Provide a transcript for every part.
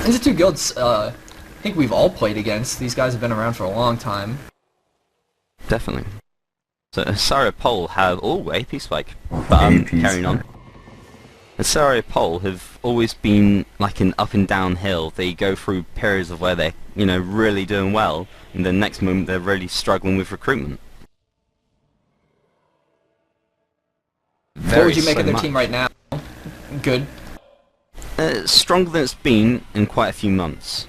These are two guilds I think we've all played against. These guys have been around for a long time. Definitely. So HSR Pole have... Oh, AP Spike. But carrying on. HSR Pole have always been like an up and down hill. They go through periods of where they're, you know, really doing well, and the next moment they're really struggling with recruitment. What would you make of their team right now? Good. Stronger than it's been in quite a few months.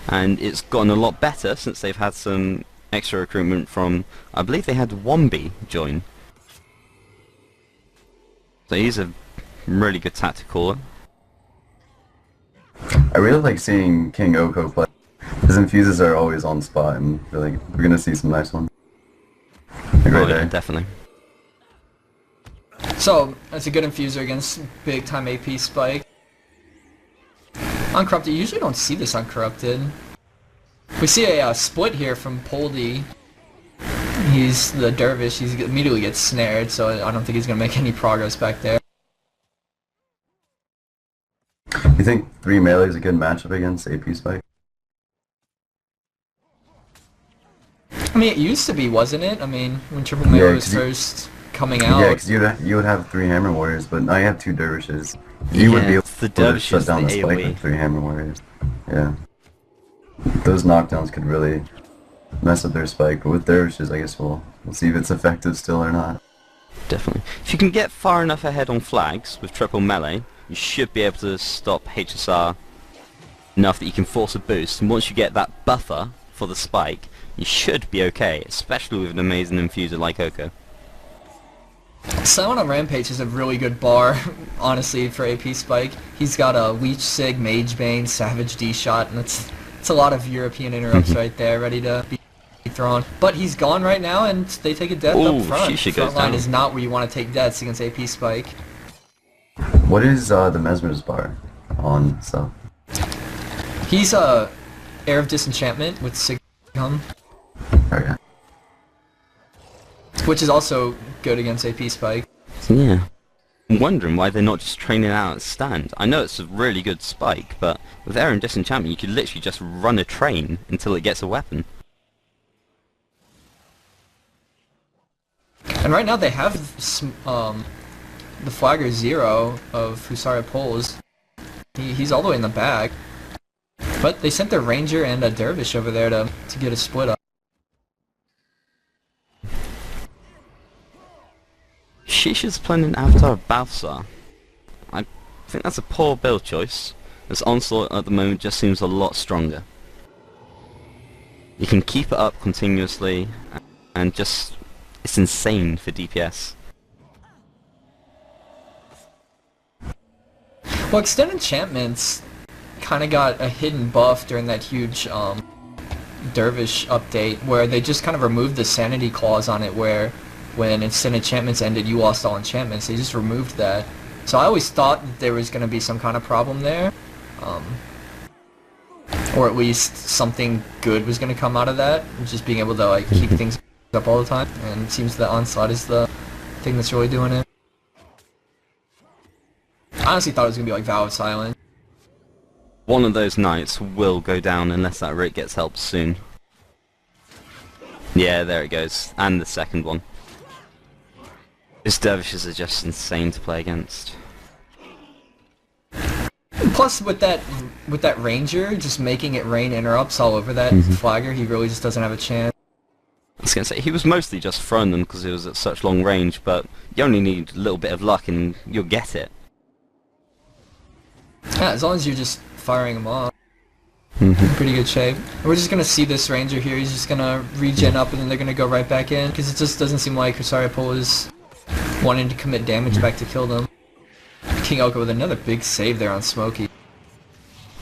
And it's gotten a lot better since they've had some extra recruitment from, I believe they had Wombi join. So he's a really good tactical. I really like seeing King Oko play. His infuses are always on spot, and really, we're gonna see some nice ones. Yeah, definitely. So, that's a good infuser against big time AP Spike. Uncorrupted, you usually don't see this Uncorrupted. We see a split here from Poldy. He's the Dervish, he immediately gets snared, so I don't think he's going to make any progress back there. You think 3 melee is a good matchup against AP Spike? I mean, it used to be, wasn't it? I mean, when Triple Melee was first coming out. Yeah, because you would have 3 Hammer Warriors, but now you have 2 Dervishes. You would be able to shut down the Spike with 3 Hammer Warriors. Yeah. Those knockdowns could really mess up their Spike, but with Dervishes, I guess we'll see if it's effective still or not. Definitely. If you can get far enough ahead on flags with triple melee, you should be able to stop HSR enough that you can force a boost, and once you get that buffer for the Spike, you should be okay, especially with an amazing infuser like Oko. Silent on Rampage is a really good bar, honestly, for AP Spike. He's got a Leech Sig, Mage Bane, Savage D-Shot, and it's a lot of European interrupts right there, ready to be thrown. But he's gone right now, and they take a death up front. Front line is not where you want to take deaths against AP Spike. What is the Mesmer's bar on stuff? He's Air of Disenchantment with Sig Hum. Okay. Which is also good against AP Spike. Yeah. I'm wondering why they're not just training out at stand. I know it's a really good Spike, but with Air and Disenchantment you could literally just run a train until it gets a weapon. And right now they have the Flagger Zero of Husara Poles. He's all the way in the back. But they sent their Ranger and a Dervish over there to get a split up. Shisha's playing an avatar of Balthazar. I think that's a poor build choice, as Onslaught at the moment just seems a lot stronger. You can keep it up continuously, and just... it's insane for DPS. Well, Extend Enchantments kind of got a hidden buff during that huge Dervish update, where they just kind of removed the sanity clause on it, where when Instant Enchantments ended, you lost all enchantments. They just removed that. So I always thought that there was going to be some kind of problem there. Or at least something good was going to come out of that. Just being able to like keep things up all the time. And it seems that Onslaught is the thing that's really doing it. I honestly thought it was going to be like Vow of Silence. One of those nights will go down unless that Rick gets helped soon. Yeah, there it goes. And the second one. His dervishes are just insane to play against. Plus, with that Ranger, just making it rain interrupts all over that Flagger, he really just doesn't have a chance. I was going to say, he was mostly just throwing them because he was at such long range, but you only need a little bit of luck and you'll get it. Yeah, as long as you're just firing them off. In pretty good shape. And we're just going to see this Ranger here, he's just going to regen up and then they're going to go right back in, because it just doesn't seem like Husaripo is wanting to commit damage back to kill them. King Oko with another big save there on Smokey.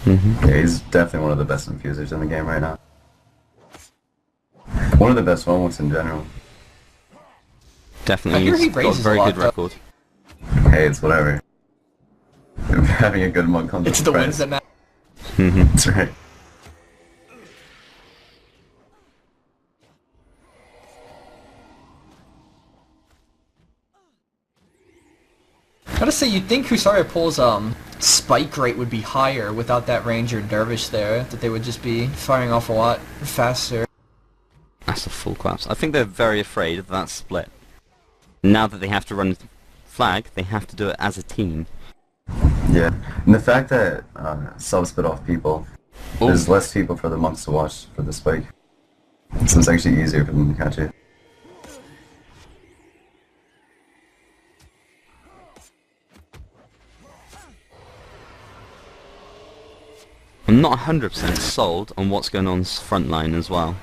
Yeah, he's definitely one of the best infusers in the game right now. One of the best moments in general. Definitely, he's got a very good record. Hey, it's whatever. Having a good monk comes It's the wins that matter. That's right. And Gotta say, you'd think Husaria Pole's spike rate would be higher without that Ranger Dervish there, that they would just be firing off a lot faster. That's a full collapse. I think they're very afraid of that split. Now that they have to run flag, they have to do it as a team. Yeah, and the fact that subs spit off people, there's less people for the monks to watch for the spike. So it's actually easier for them to catch it. I'm not 100% sold on what's going on's front line as well.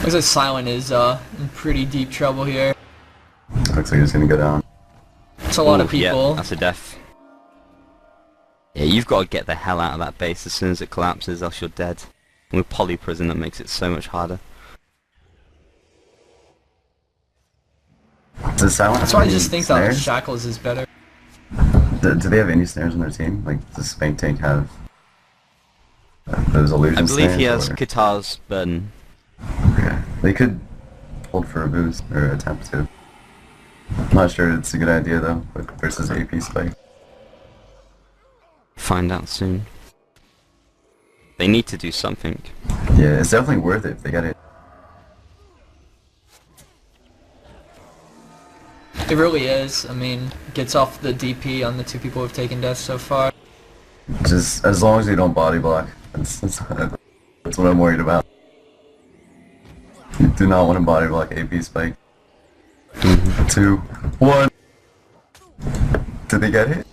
Looks like Silent is in pretty deep trouble here. Looks like he's gonna go down. It's a lot of people. Yeah, that's a death. Yeah, you've got to get the hell out of that base as soon as it collapses, else you're dead. And with poly prison, that makes it so much harder. Does Silent That's why I just think that Shackles is better. Do they have any snares on their team? Like, does Spank Tank have those illusion snares? I believe he has Qatar's burden. Okay. They could hold for a boost, or attempt to. I'm not sure it's a good idea though, like, versus AP Spike. Find out soon. They need to do something. Yeah, it's definitely worth it if they get it. It really is. I mean, gets off the DP on the two people who've taken deaths so far. Just as long as you don't body block. That's what I'm worried about. You do not want to body block AP Spike. 2, 1. Did they get hit?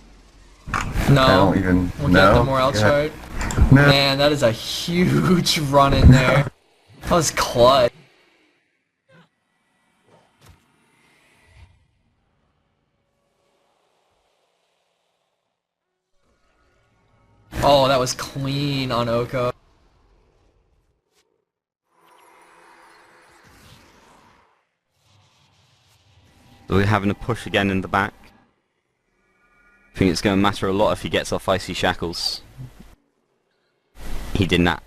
No. I don't even We'll know. get the morale chart. No. Man, that is a huge run in there. That was clutch. Oh, that was clean on Oko. So we're having a push again in the back. I think it's going to matter a lot if he gets off Icy Shackles. He did not.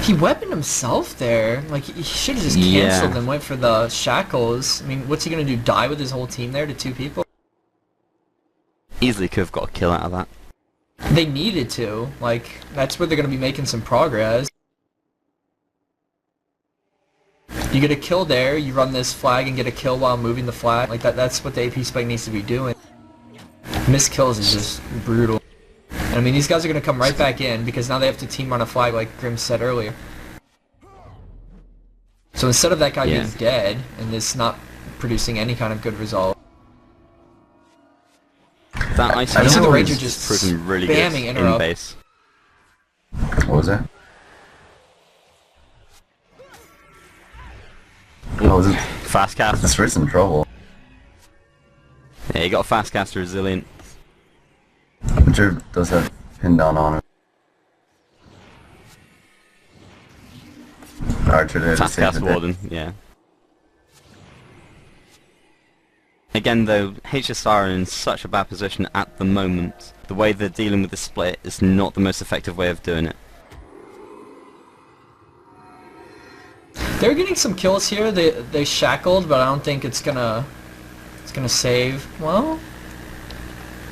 He weaponed himself there. Like, he should have just cancelled and went for the Shackles. I mean, what's he going to do, die with his whole team there to 2 people? Easily could have got a kill out of that. They needed to. Like, that's where they're going to be making some progress. You get a kill there, you run this flag and get a kill while moving the flag. Like, that's what the AP Spike needs to be doing. Missed kills is just brutal. And I mean, these guys are going to come right back in because now they have to team run a flag like Grim said earlier. So instead of that guy being dead and this not producing any kind of good result. That Icy I see the Ranger is just proving really good in base. What was that? Oh, was it? Fast cast. That's for some trouble. Yeah, he got fast cast resilient. Sure does have pin down on it. Archer there to Fast save cast the warden, yeah. Again though, HSR are in such a bad position at the moment. The way they're dealing with the split is not the most effective way of doing it. They're getting some kills here. They shackled, but I don't think it's gonna save. Well,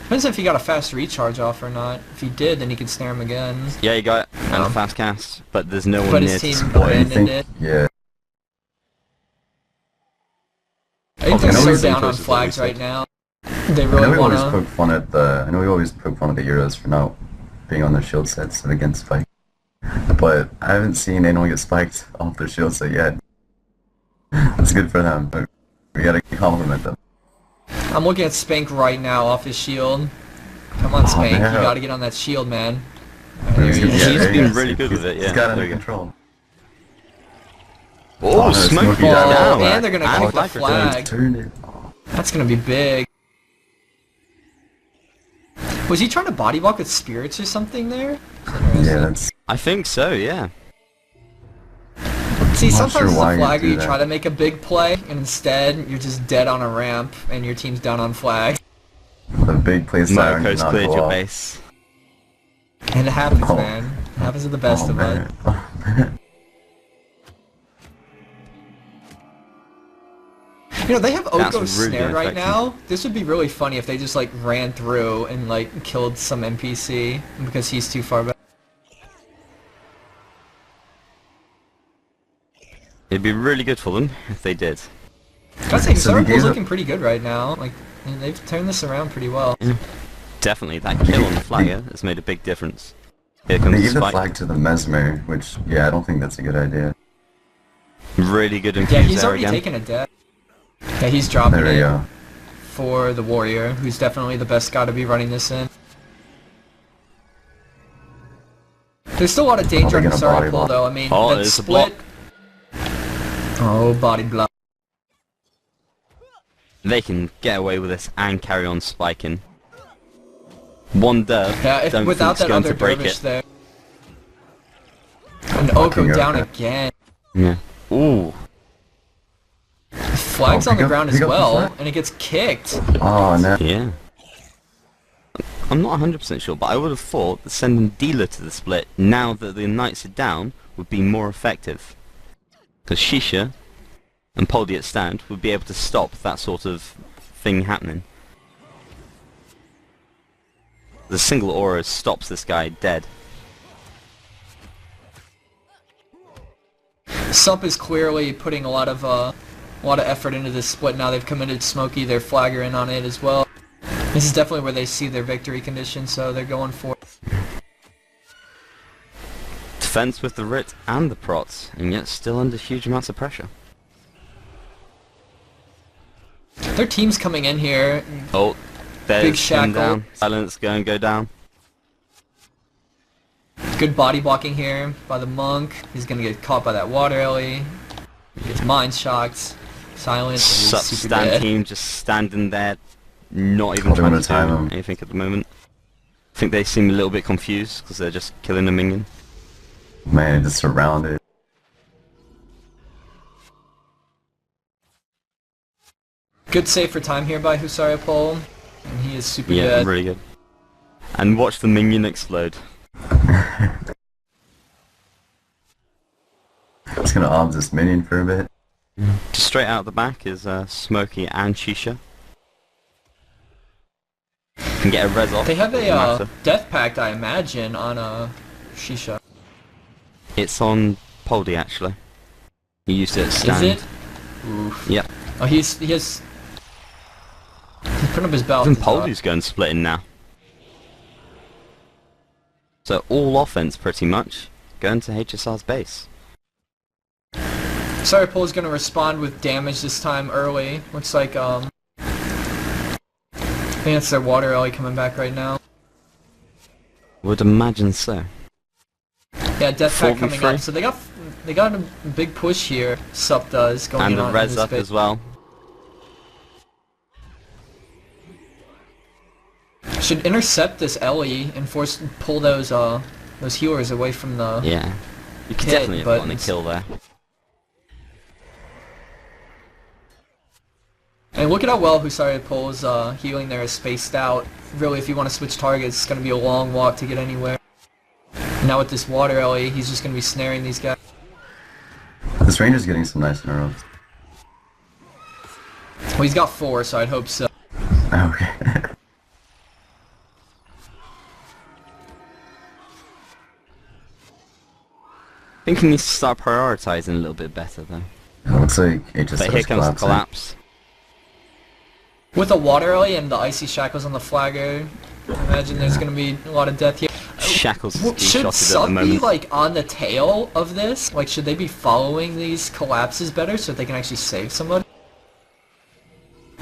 depends if he got a fast recharge off or not. If he did, then he could snare him again. Yeah, he got it, and a fast cast, but there's no one but near his to team support him. abandoned it. Yeah. I think they're so down on flags right now. They really want to. I know we always poke fun at the Euros for not being on their shield sets and against Spike, but I haven't seen anyone get spiked off their shield set yet. It's good for them, but we gotta compliment them. I'm looking at Spank right now off his shield. Come on, Spank, man. You gotta get on that shield, man. He's He's been really good with it, yeah. He's got it There under you go. control. Oh, no, Smokey Smokey down! And they're gonna And click the flag. Turn it. That's gonna be big. Was he trying to body block with spirits or something there? Yeah, that's. I think so, yeah. See, I'm not sometimes sure as why a you flagger do you that. try to make a big play, and instead you're just dead on a ramp, and your team's down on flag. The big play siren did Moco's not cleared go your off. base. And it happens, Oh. man. It happens to the best of us. Man. Oh, man. You know, they have That's Oko really snared right effective. now. This would be really funny if they just like ran through and like killed some NPC because he's too far back. It'd be really good for them if they did. I'd say So we Sarapul's gave looking pretty good right now. Like, and they've turned this around pretty well. Yeah. Definitely, that kill on the flagger has made a big difference. Here comes They the gave the spike. flag to the Mesmer, which, yeah, I don't think that's a good idea. Really good Yeah, infuse he's there already again. taken a death. Yeah, he's dropping There we it go. for the warrior, who's definitely the best guy to be running this in. There's still a lot of danger on Probably gonna body Sarapul block. though. I mean, Oh, that there's a split. Oh, body block. They can get away with this and carry on spiking. One derv, Yeah, if don't without think's that going other to break dervish it. there. And Oko Fucking down Oko. again. Yeah. Ooh. Flag's Oh, on the pick up- ground as pick up the well, flag. and it gets kicked. Oh, no. Yeah. I'm not 100% sure, but I would have thought that sending Dealer to the split, now that the Knights are down, would be more effective. Because Shisha and Poldy at stand would be able to stop that sort of thing happening. The single aura stops this guy dead. Sup is clearly putting a lot of effort into this split now. They've committed Smokey, their flagger in on it as well. This is definitely where they see their victory condition, so they're going for it. Defense with the Rit and the Prots, and yet still under huge amounts of pressure. Their team's coming in here. Oh, Big there's shackle. him down. Silence going go down. Good body blocking here by the monk. He's gonna get caught by that water ellie. He gets mind shocked. Silence. And Sup he's super stand dead. team just standing there, not even Oh, they trying wanna to time do him. anything at the moment. I think they seem a little bit confused because they're just killing a minion. Man, just surrounded. Good save for time here by Husariapol. And he is super Yeah, dead. really good. And watch the minion explode. Just gonna obs this minion for a bit. Just straight out the back is Smokey and Shisha. Can get a res off. They have doesn't a matter. death pact, I imagine, on Shisha. It's on Poldy actually. He used it at Is stand. it? Oof. Yep. Oh, he's putting up his belt. Even Poldy's going splitting now. So all offense pretty much going to HSR's base. Sarapul is going to respond with damage this time early. Looks like, I think it's their water alley coming back right now. Would imagine so. Yeah, death pack coming 4v3. up. So they got a big push here. Sup does going And in the on res his up base. as well. Should intercept this Ellie and pull those healers away from the. Yeah. You could Hit, definitely have but gotten a it's- kill there. And look at how well Husariapol's healing there is spaced out. Really, if you want to switch targets, it's going to be a long walk to get anywhere. Now with this water alley, he's just going to be snaring these guys. This ranger's getting some nice neuros. Well, he's got 4, so I'd hope so. Okay. I think he needs to start prioritizing a little bit better though. Looks like HSR's But here comes the collapsing. collapse. With the water alley and the icy shackles on the flagger, I imagine there's going to be a lot of death here. Shackles is Should de-shotted at the Sup be moment. like on the tail of this? Like, should they be following these collapses better so that they can actually save somebody?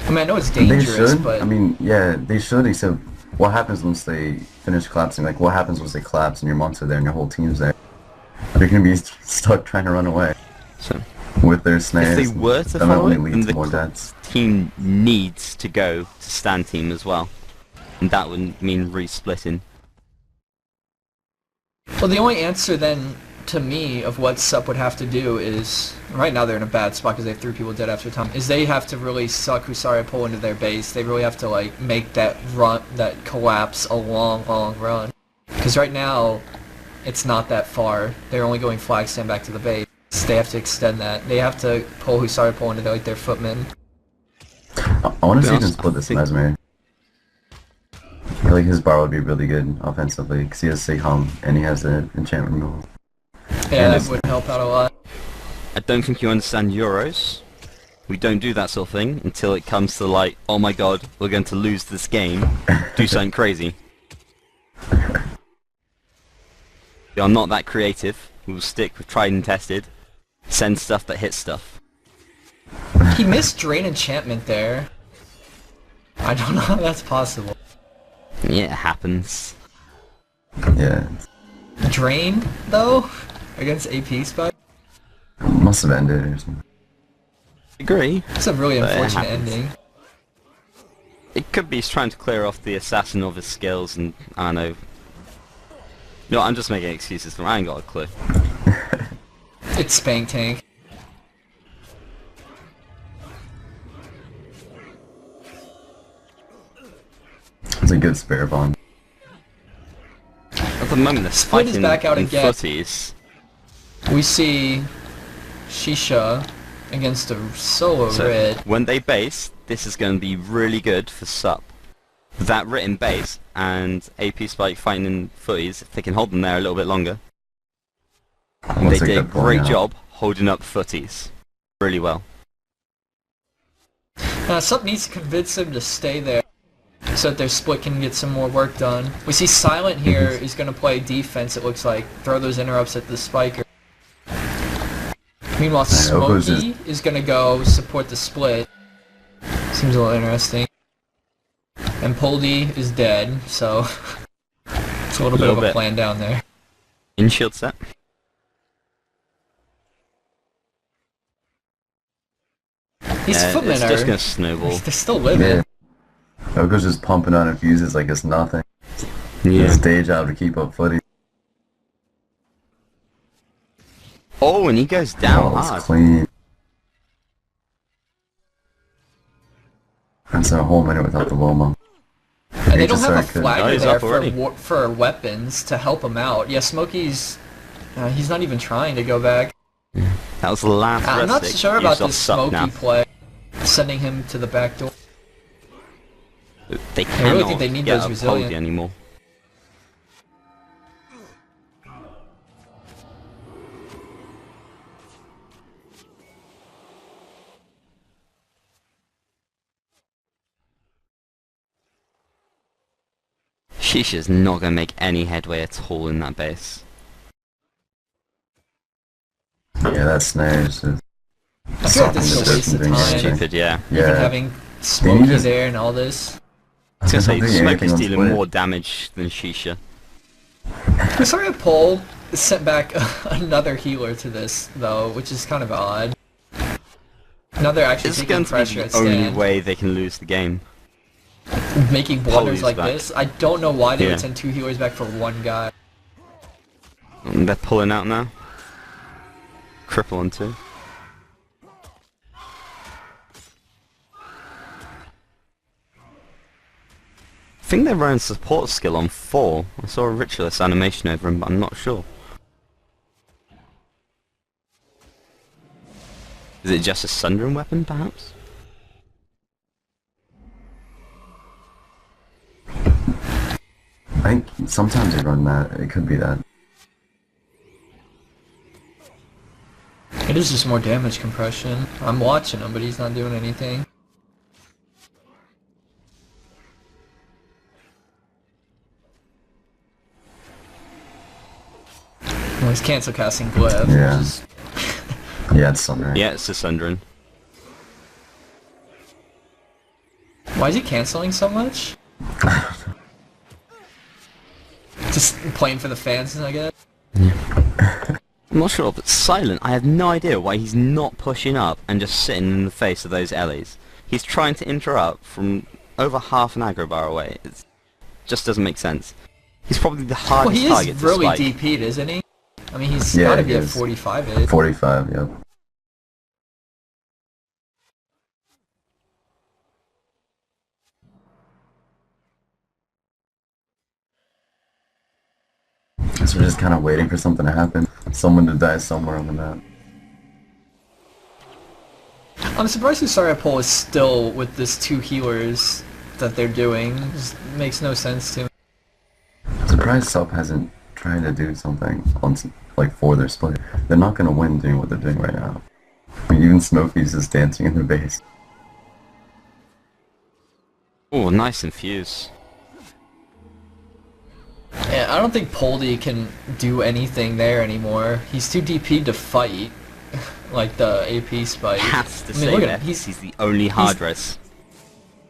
I mean, I know it's They dangerous, should. but I mean, yeah, they should, except what happens once they finish collapsing? Like, what happens once they collapse and your monks are there and your whole team's there? They're gonna be stuck trying to run away So, with their snares. if they were to that might follow only it, lead then to the more deaths. team needs to go to stand team as well. And that would mean re-splitting. well, the only answer then to me of what Sup would have to do is, right now they're in a bad spot because they have 3 people dead after time, is they have to really suck Husariapol into their base. They really have to like make that run, that collapse a long, long run. Because right now, it's not that far. They're only going flag stand back to the base. They have to extend that. They have to pull Husariapol into their footmen. I want to see him split this Mesmer. I feel like his bar would be really good offensively, because he has Sigham, and he has the enchantment removal. Yeah, that would help out a lot. I don't think you understand Euros. We don't do that sort of thing until it comes to like, oh my god, we're going to lose this game. Do something crazy. We are not that creative. We will stick with tried and tested. Send stuff that hits stuff. He missed Drain Enchantment there. I don't know how that's possible. Yeah, it happens. Yeah. Drain, though? Against AP Spike? Must have ended or something. Agree. It's a really unfortunate ending. It could be he's trying to clear off the assassin of his skills and, I don't know. No, I'm just making excuses for him. I ain't got a clue. It's Spank Tank. It's a good spare bond. At the moment, they're Split is fighting back out in again. footies. We see Shisha against a solo red. When they base, this is going to be really good for sup. That written base and AP Spike fighting in footies, if they can hold them there a little bit longer. And they did a great job holding up footies. Really well. Sup needs to convince him to stay there so that their split can get some more work done. We see Silent here is going to play defense, it looks like. Throw those interrupts at the spiker. Meanwhile, Smokey is going to go support the split. Seems a little interesting. And Poldy is dead, so it's a little bit of a plan down there. In shield set. These footmen it's just going to snowball. They're still living. Yeah. Oko's just pumping on infuses like it's nothing. Yeah. It's his day job to keep up footy. Oh, and he goes down hard. It's clean. That's a whole minute without the Wilma. And they don't have a flagger there for for weapons to help him out. Yeah, Smokey's... he's not even trying to go back. That was the last I'm not sure about this Smokey play. Sending him to the back door. They cannot I really think they need get those a resilient anymore. Shisha's not going to make any headway at all in that base. Yeah, that snare is just... I feel like this is a waste of time. Stupid, yeah. Even having Smokey there and all this. I was going to say, Smokey's dealing more damage than Shisha. I'm sorry Paul sent back another healer to this, though, which is kind of odd. Now they're actually taking pressure at stand. It's the only way they can lose the game. Making blunders like this? I don't know why they would send 2 healers back for 1 guy. And they're pulling out now. Cripple on 2. I think they're running support skill on 4. I saw a ritualist animation over him, but I'm not sure. Is it just a sundering weapon, perhaps? I think sometimes they run that. It could be that. It is just more damage compression. I'm watching him, but he's not doing anything. Well, he's cancel casting Glyph. Yeah. Yeah, it's Sundering. Yeah, it's a Sundering. Why is he canceling so much? Just playing for the fans, I guess? I'm not sure, but Silent, I have no idea why he's not pushing up and just sitting in the face of those Ellies. He's trying to interrupt from over half an aggro bar away. It just doesn't make sense. He's probably the hardest target to spike. Well, he is really DP'd, isn't he? I mean, he's gotta be at 45. 45, yep. So we're just kind of waiting for something to happen. Someone to die somewhere on the map. I'm surprised Usariapol is still with this 2 healers that they're doing. Just makes no sense to me. I'm surprised Sup hasn't tried to do something on, like, for their split. They're not gonna win doing what they're doing right now. I mean, even Smokey's just dancing in their base. Oh, nice infuse. Yeah, I don't think Poldy can do anything there anymore. He's too DP'd to fight, like the AP spike. Has to I mean, say look that at him. he's the only hard res.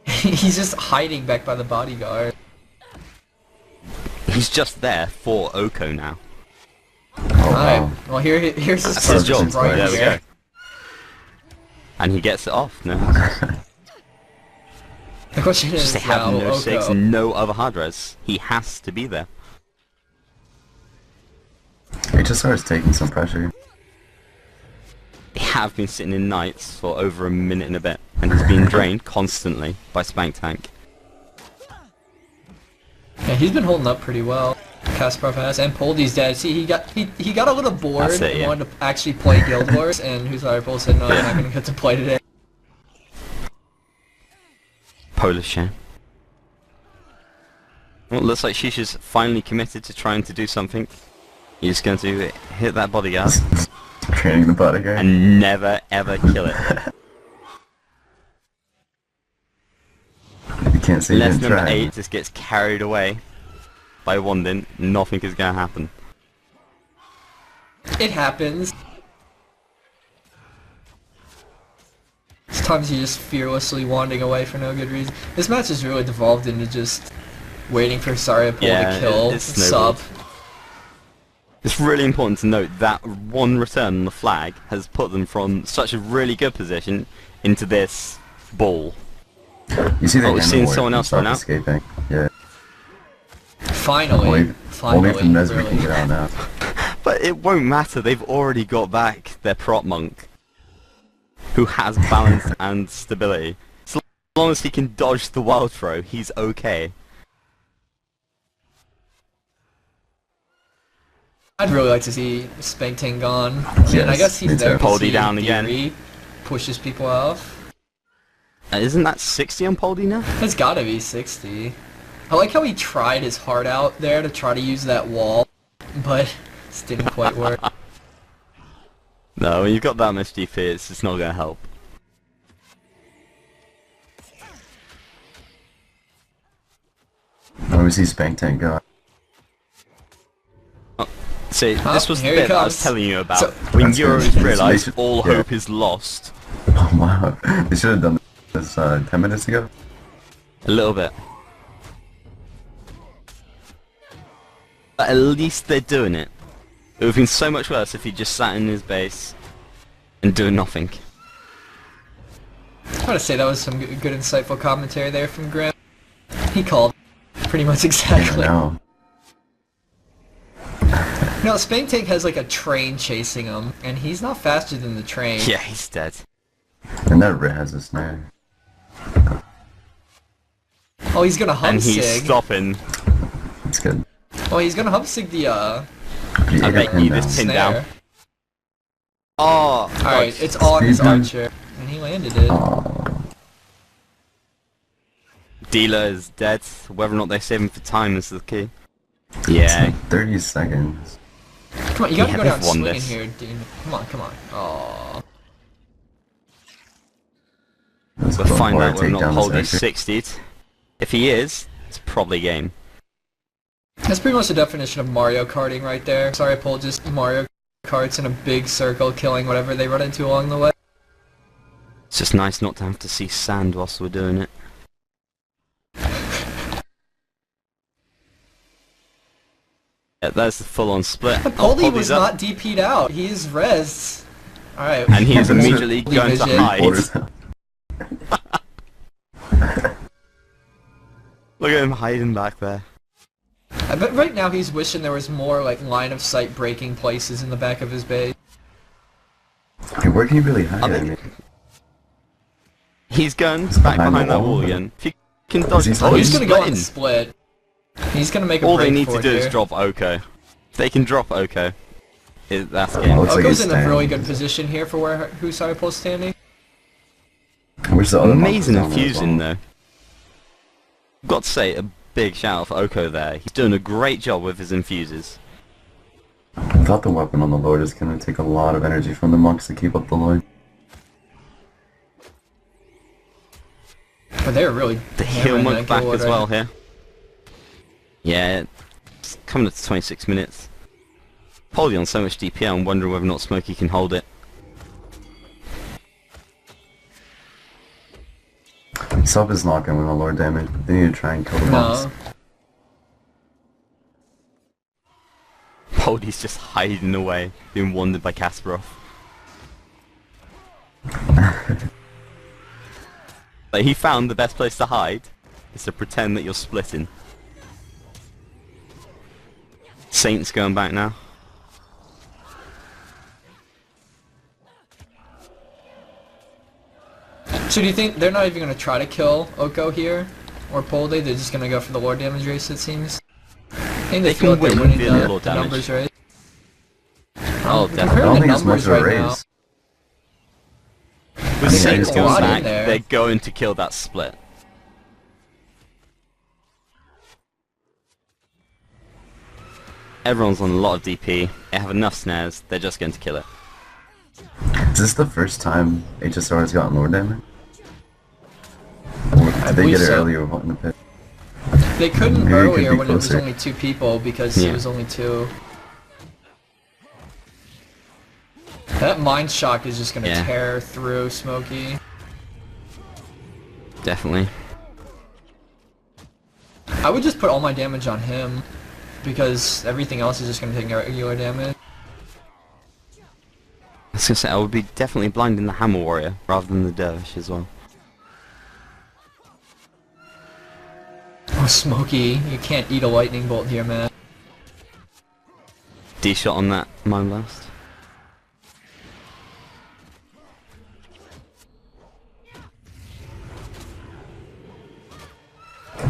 He's just hiding back by the bodyguard. He's just there for Oko now. Oh, wow. Alright, well here's his That's his job. position right There we here. go. And he gets it off. No. The question is Just they have now, no six Oko. and no other hard res. He has to be there. HSR is taking some pressure. They have been sitting in Knights for over a minute and a bit, and he's been drained constantly by Spank Tank. Yeah, he's been holding up pretty well. Kasparov has, and Poldy's dead. See, he got a little bored That's it, and yeah. wanted to actually play Guild Wars, and Usariapol said, no, I'm not gonna get to play today. Polish shame. Well, it looks like Shisha's finally committed to trying to do something. He's going to hit that bodyguard Training the bodyguard. and never ever kill it. You can't say you Unless didn't number try. 8 just gets carried away by Wandin, nothing is going to happen. It happens. Sometimes you're just fearlessly wanding away for no good reason. This match has really devolved into just waiting for Usariapol Yeah, to kill it's Sub. snowballed. It's really important to note that one return on the flag has put them from such a really good position into this ball. You see the Oh, we've seen hammer someone where else he run out. stopped escaping. Yeah. Finally, Only finally, if the Mesmer really. can get out now. But it won't matter, they've already got back their prop monk, who has balance and stability. So long as he can dodge the wild throw, he's okay. I'd really like to see Spank Tank gone. Yes, And I guess he's me there too. because Poldy he down in again. theory pushes people off. Isn't that 60 on Poldy now? It's gotta be 60. I like how he tried his heart out there to try to use that wall, but it didn't quite work. No, when you've got that much DP, it's just not going to help. Where was he Spank Tank go? See, this was the here he bit that I was comes. telling you about. So- when That's Euros good. realise They should- all yeah. hope is lost. Oh wow. They should have done this 10 minutes ago. A little bit. But at least they're doing it. It would have been so much worse if he just sat in his base and doing nothing. I gotta say that was some good insightful commentary there from Grim. He called pretty much exactly. No. No, Spank Tank has like a train chasing him, and he's not faster than the train. Yeah, he's dead. And that Rit has a snare. Oh, he's gonna And he's Humsig. stopping. That's good. Oh, he's gonna Humsig the But you I got bet him you down. this pin down. snare. Oh! Alright, it's on his Speed bump. archer, and he landed it. Oh. Dealer is dead. Whether or not they save him for time is the key. Yeah. 30 seconds. Come on, you gotta Yeah, go they've down won swinging this. here, Dean. Come on, come on. Oh. Let's We'll find or out whether or take not down Poldy's this actor. 60'd. If he is, it's probably game. That's pretty much the definition of Mario Karting right there. Sorry, Paul, just Mario Karts in a big circle, killing whatever they run into along the way. It's just nice not to have to see sand whilst we're doing it. Yeah, there's the full-on split. But Oh, Poldy Poldy's was up. not DP'd out. He is res. Alright. And he is immediately Poldy going to vision. hide. Orders. Look at him hiding back there. I bet right now he's wishing there was more like line of sight breaking places in the back of his base. Okay, where can you really hide? I mean, He's going back behind behind the that wall, wall but- again. If you can dodge he it, still- Oh, he's gonna go on in. the split. He's gonna make a All break they need for to it do here. is drop Oko. If they can drop Oko, that's game. Looks like Oko's he's in a really staying. good position here for where Husarpo's standing. I wish the other Amazing monk was down there as infusing well. though. Got to say, a big shout out for Oko there. He's doing a great job with his infuses. Without the weapon on the Lord, it's gonna take a lot of energy from the monks to keep up the Lord. But they're really The heal hammering monk that back Gilward as well here. Yeah, it's coming up to 26 minutes. Polly on so much DP, I'm wondering whether or not Smokey can hold it. Sub is not gonna win a Lord damage. They need to try and kill the monks. No. Polly's just hiding away, being wandered by Kasparov. Like, he found the best place to hide is to pretend that you're splitting. Saint's going back now. So do you think they're not even going to try to kill Oko here? Or Poldy? They're just going to go for the Lord damage race, it seems? I think they feel like they're winning the numbers race. Oh, I definitely. don't think it's numbers much of a right now. race. With I think Saints there's a going lot in back, there. they're going to kill that split. Everyone's on a lot of DP, they have enough snares, they're just going to kill it. Is this the first time HSR has gotten Lord damage? Or did they believe get it so. earlier in the pit? They couldn't Maybe it could earlier be when it was closer. only 2 people because Yeah. it was only 2. That Mind Shock is just going to Yeah. tear through Smokey. Definitely. I would just put all my damage on him because everything else is just going to take regular damage. I was going to say, I would be definitely blinding the Hammer Warrior rather than the Dervish as well. Oh, Smokey, you can't eat a lightning bolt here, man. D-shot on that Mind Blast.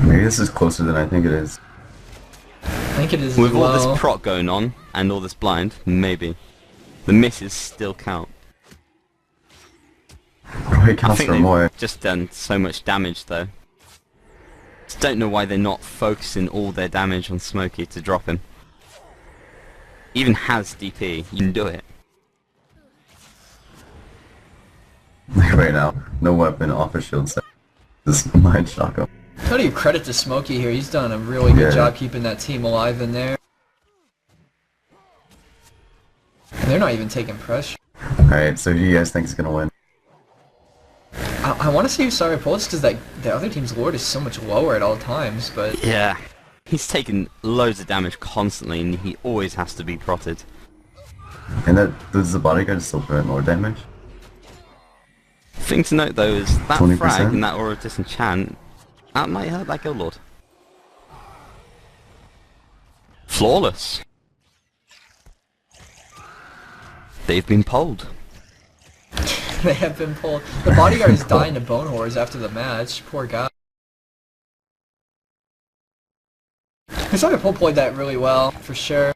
Maybe this is closer than I think it is. I think it is With as all well. this proc going on, and all this blind, maybe. The misses still count. Probably I counts think for they've more. just done so much damage though. Just don't know why they're not focusing all their damage on Smokey to drop him. Even has DP, you can do it. Like right now, no weapon, off a shield set. This Mind Shock him. How do you credit to Smokey here? He's done a really good Yeah. job keeping that team alive in there. And they're not even taking pressure. Alright, so who do you guys think is gonna win? I want to say Sorry Pulse because the other team's Lord is so much lower at all times, but Yeah. He's taking loads of damage constantly and he always has to be protted. And that does the bodyguard still prevent more damage? Thing to note though is that 20%? frag and that Aura of Disenchant, that might hurt that Guild Lord. Flawless. They've been polled. they have been pulled. The bodyguard is dying to bone horrors after the match. Poor guy. Sorry Pole played that really well, for sure.